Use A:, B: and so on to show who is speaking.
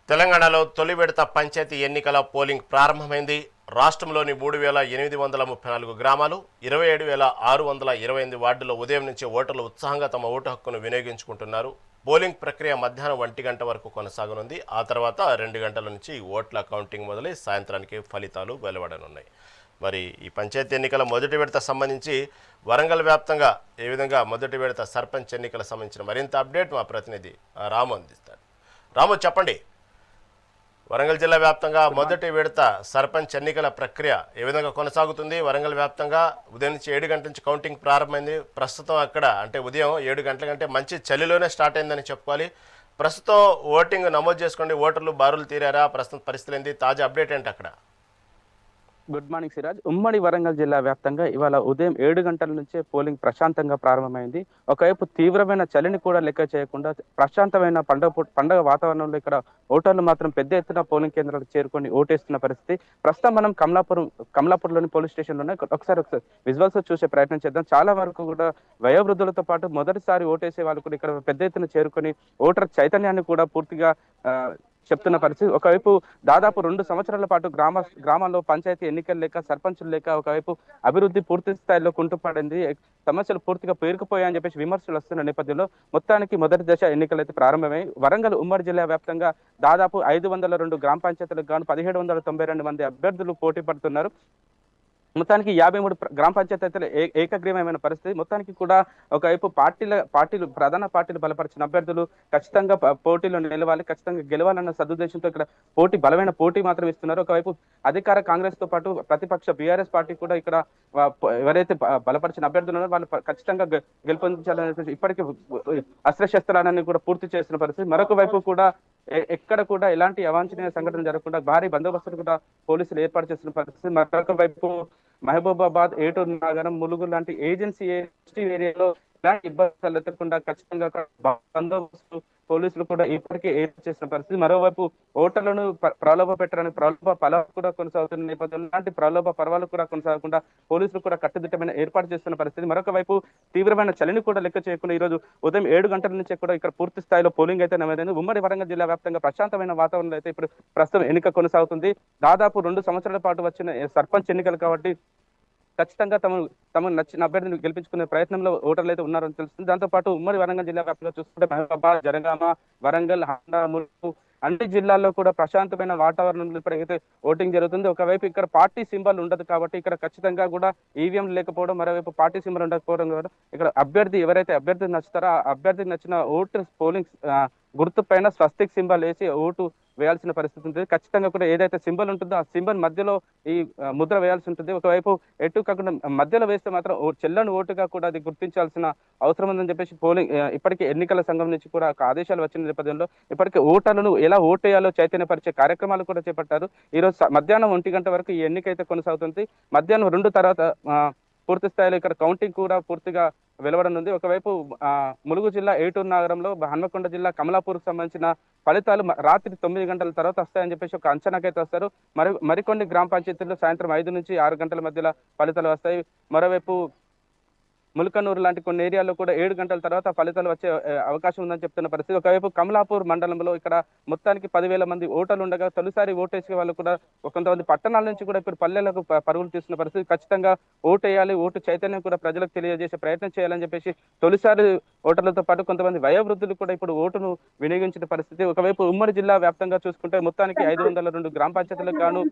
A: తెలంగాణలో తొలి విడత పంచాయతీ ఎన్నికల పోలింగ్ ప్రారంభమైంది. రాష్ట్రంలోని 3,834 గ్రామాలు, 27,628 వార్డుల్లో ఉదయం నుంచి ఓటర్లు ఉత్సాహంగా తమ ఓటు హక్కును వినియోగించుకుంటున్నారు. పోలింగ్ ప్రక్రియ మధ్యాహ్నం 1 గంట వరకు కొనసాగనుంది. ఆ తర్వాత 2 గంటల నుంచి ఓట్ల కౌంటింగ్ మొదలై సాయంత్రానికి ఫలితాలు వెలువడనున్నాయి. మరి ఈ పంచాయతీ ఎన్నికల మొదటి విడత సంబంధించి వరంగల్ వ్యాప్తంగా ఏ విధంగా మొదటి విడత సర్పంచ్ ఎన్నికల సంబంధించిన మరింత అప్డేట్ మా ప్రతినిధి రాము అందిస్తారు. రాము, చెప్పండి. వరంగల్ జిల్లా వ్యాప్తంగా మొదటి విడత సర్పంచ్ ఎన్నికల ప్రక్రియ ఏ విధంగా కొనసాగుతుంది? వరంగల్ వ్యాప్తంగా ఉదయం నుంచి 7 గంటల నుంచి కౌంటింగ్ ప్రారంభమైంది. ప్రస్తుతం అక్కడ అంటే ఉదయం 7 గంటల కంటే మంచి చలిలోనే స్టార్ట్ అయిందని చెప్పుకోవాలి. ప్రస్తుతం ఓటింగ్ నమోదు చేసుకోండి. ఓటర్లు బారులు తీరారా? ప్రస్తుతం పరిస్థితులు ఏంటి? తాజా అప్డేట్ ఏంటి అక్కడ?
B: Good morning Siraj. ఉమ్మడి వరంగల్ జిల్లా వ్యాప్తంగా ఇవాళ ఉదయం 7 గంటల నుంచే పోలింగ్ ప్రశాంతంగా ప్రారంభమైంది. ఒకవైపు తీవ్రమైన చలిని కూడా లెక్క చేయకుండా ప్రశాంతమైన పండగ వాతావరణంలో ఇక్కడ ఓటర్లు మాత్రం పెద్ద ఎత్తున పోలింగ్ కేంద్రాలకు చేరుకొని ఓటేస్తున్న పరిస్థితి. ప్రస్తుతం మనం కమలాపూర్లోని పోలీస్ స్టేషన్లోనే ఒకసారి విజువల్స్ చూసే ప్రయత్నం చేద్దాం. చాలా వరకు కూడా వయోవృద్ధులతో పాటు మొదటిసారి ఓటేసే వాళ్ళు కూడా ఇక్కడ పెద్ద ఎత్తున చేరుకొని ఓటర్ చైతన్యాన్ని కూడా పూర్తిగా చెప్తున్న పరిస్థితి. ఒకవైపు దాదాపు 2 సంవత్సరాల పాటు గ్రామాల్లో పంచాయతీ ఎన్నికలు లేక, సర్పంచులు లేక, ఒకవైపు అభివృద్ధి పూర్తి స్థాయిలో కుంటుపడింది, సమస్యలు పూర్తిగా పేరుకుపోయాయని చెప్పేసి విమర్శలు వస్తున్న నేపథ్యంలో మొత్తానికి మొదటి దశ ఎన్నికలు అయితే ప్రారంభమై వరంగల్ ఉమ్మడి జిల్లా వ్యాప్తంగా దాదాపు 502 గ్రామ పంచాయతీలకు గాను 1792 మంది అభ్యర్థులు పోటీ పడుతున్నారు. మొత్తానికి 53 గ్రామ పంచాయతీలు ఏకగ్రీవమైన పరిస్థితి. మొత్తానికి కూడా ఒకవైపు ప్రధాన పార్టీలు బలపరిచిన అభ్యర్థులు ఖచ్చితంగా పోటీలో నిలవాలి, ఖచ్చితంగా గెలవాలన్న సదుద్దేశంతో ఇక్కడ బలమైన పోటీ మాత్రం ఇస్తున్నారు. ఒకవైపు అధికార కాంగ్రెస్ తో పాటు ప్రతిపక్ష బీఆర్ఎస్ పార్టీ కూడా ఇక్కడ ఎవరైతే బలపరిచిన అభ్యర్థులు ఉన్నారో వాళ్ళు ఖచ్చితంగా గెలుపొందించాలని ఇప్పటికీ అస్త్రశస్త్రాలన్నీ కూడా పూర్తి చేస్తున్న పరిస్థితి. మరొక వైపు కూడా ఎక్కడ కూడా ఎలాంటి అవాంఛనీయ సంఘటన జరగకుండా భారీ బందోబస్తులు కూడా పోలీసులు ఏర్పాటు చేస్తున్న పరిస్థితి. మరొక వైపు మహబూబాబాద్, ఏటూరు నగరం, ములుగు లాంటి ఏజెన్సీ ఏరియాలో ఇలాంటి ఇబ్బందులు తలెత్తకుండా ఖచ్చితంగా బందోబస్తు పోలీసులు కూడా ఇప్పటికే ఏర్పాటు చేసిన పరిస్థితి. మరోవైపు ఓటర్లను ప్రలోభ పెట్టడానికి ప్రలోభ పర్వాలు కూడా కొనసాగుతున్న నేపథ్యంలో ఇలాంటి ప్రలోభ పర్వాలు కూడా కొనసాగకుండా పోలీసులు కూడా కట్టుదిట్టమైన ఏర్పాటు చేస్తున్న పరిస్థితి. మరొక వైపు తీవ్రమైన చలిని కూడా లెక్క చేయకుండా ఈ రోజు ఉదయం 7 గంటల నుంచి కూడా ఇక్కడ పూర్తి స్థాయిలో పోలింగ్ అయితే నమోదైంది. ఉమ్మడి వరంగల్ జిల్లా వ్యాప్తంగా ప్రశాంతమైన వాతావరణంలో అయితే ఇప్పుడు ప్రస్తుతం ఎన్నిక కొనసాగుతుంది. దాదాపు 2 సంవత్సరాల పాటు వచ్చిన సర్పంచ్ ఎన్నికలు కాబట్టి ఖచ్చితంగా తమకు నచ్చిన అభ్యర్థిని గెలిపించుకునే ప్రయత్నంలో ఓటర్లు అయితే ఉన్నారని తెలుస్తుంది. దాంతో పాటు ఉమ్మడి వరంగల్ జిల్లా వ్యాప్తంగా చూసుకుంటే మహబూబాబాద్, జనగామ, వరంగల్, హండా, ములుగు అన్ని జిల్లాల్లో కూడా ప్రశాంతమైన వాతావరణంలో ఇప్పటికైతే ఓటింగ్ జరుగుతుంది. ఒకవైపు ఇక్కడ పార్టీ సింబల్ ఉండదు కాబట్టి ఇక్కడ ఖచ్చితంగా కూడా ఈవీఎం లేకపోవడం, మరోవైపు పార్టీ సింబల్ ఉండకపోవడం కూడా ఇక్కడ ఎవరైతే అభ్యర్థి నచ్చుతారో ఆ అభ్యర్థికి నచ్చిన ఓటు పోలింగ్ గుర్తు పైన స్వస్తిక్ సింబల్ వేసి ఓటు వేయాల్సిన పరిస్థితి ఉంటుంది. ఖచ్చితంగా కూడా ఏదైతే సింబల్ ఉంటుందో ఆ సింబల్ మధ్యలో ఈ ముద్ర వేయాల్సి ఉంటుంది. ఒకవైపు ఎటు కాకుండా మధ్యలో వేస్తే మాత్రం చెల్లని ఓటుగా కూడా అది గుర్తించాల్సిన అవసరం ఉందని చెప్పేసి పోలింగ్ ఇప్పటికే ఎన్నికల సంఘం నుంచి కూడా ఒక ఆదేశాలు వచ్చిన నేపథ్యంలో ఇప్పటికే ఓటర్లను ఎలా ఓటేయాలో చైతన్యపరిచే కార్యక్రమాలు కూడా చేపట్టారు. ఈ రోజు మధ్యాహ్నం 1 గంట వరకు ఈ ఎన్నిక అయితే కొనసాగుతుంది. మధ్యాహ్నం 2 తర్వాత పూర్తి స్థాయిలో ఇక్కడ కౌంటింగ్ కూడా పూర్తిగా వెలువడనుంది. ఒకవైపు ములుగు జిల్లా ఏటూరు నగరంలో, హన్మకొండ జిల్లా కమలాపూర్కు సంబంధించిన ఫలితాలు రాత్రి 9 గంటల తర్వాత వస్తాయని చెప్పేసి ఒక అంచనాకైతే వస్తారు. మరికొన్ని గ్రామ పంచాయతీల్లో సాయంత్రం 5 నుంచి 6 గంటల మధ్యలో ఫలితాలు వస్తాయి. మరోవైపు ముల్కనూరు లాంటి కొన్ని ఏరియాల్లో కూడా 7 గంటల తర్వాత ఫలితాలు వచ్చే అవకాశం ఉందని చెప్తున్న పరిస్థితి. ఒకవైపు కమలాపూర్ మండలంలో ఇక్కడ మొత్తానికి 10,000 మంది ఓటర్లు ఉండగా తొలిసారి ఓటేసే వాళ్ళు కూడా కొంతమంది పట్టణాల నుంచి కూడా ఇప్పుడు పల్లెలకు పరుగులు తీస్తున్న పరిస్థితి. ఖచ్చితంగా ఓటేయాలి, ఓటు చైతన్యం కూడా ప్రజలకు తెలియజేసే ప్రయత్నం చేయాలని చెప్పేసి తొలిసారి ఓటర్లతో పాటు కొంతమంది వయోవృద్ధులు కూడా ఇప్పుడు ఓటును వినియోగించిన పరిస్థితి. ఒకవైపు ఉమ్మడి జిల్లా వ్యాప్తంగా చూసుకుంటే మొత్తానికి 502 గ్రామ పంచాయతీలకు గాను